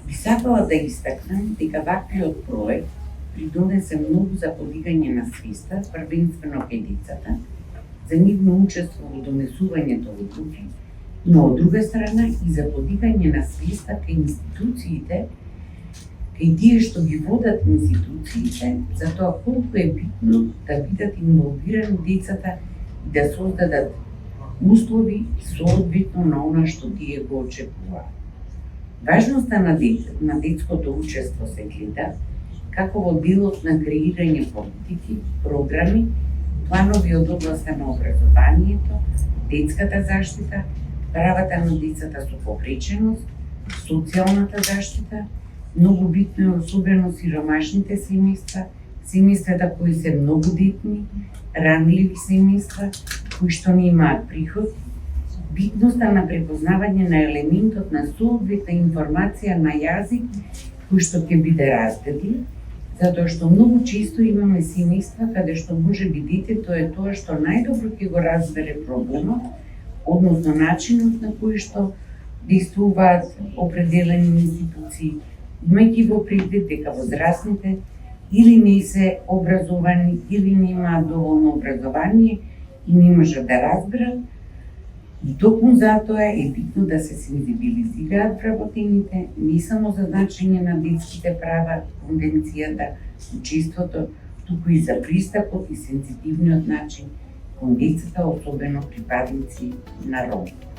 Би сакала да истакнам дека ваквиот проект придонесе многу за подигање на свеста, првенствено кај децата, за нивно учество во донесувањето одлуки, но од друга страна и за подигање на свеста кај институциите, кај тие што ги водат институциите, за тоа колку е битно да бидат инволвирани децата и да создадат услови соодветно на она што тие го очекуваат. Важноста на детското учество се гледа како во делот на креирање политики, програми, планови од областа на образованието, детската заштита, правата на децата со попреченост, социјалната заштита, многу битно е особено сиромашните семејства, семејствата кои се многодетни, ранливи семејства, кои што не имаат приход, битноста на препознавање на елементот на соодветна информација на јазик кој што ќе биде разгледлив, затоа што многу често имаме семејства каде што можеби детето е тоа што најдобро ќе го разбере проблемот, односно начинот на кој што действуваат определени институции, имајќи во предвид дека возрастните или не се образовани, или не имаат доволно образование и не можат да разберат. И токму затоа е битно да се сензибилизираат вработените не само за значење на детските права, конвенцијата, учеството, туку и за пристапот и сензитивниот начин кон децата, особено припадници на ромот.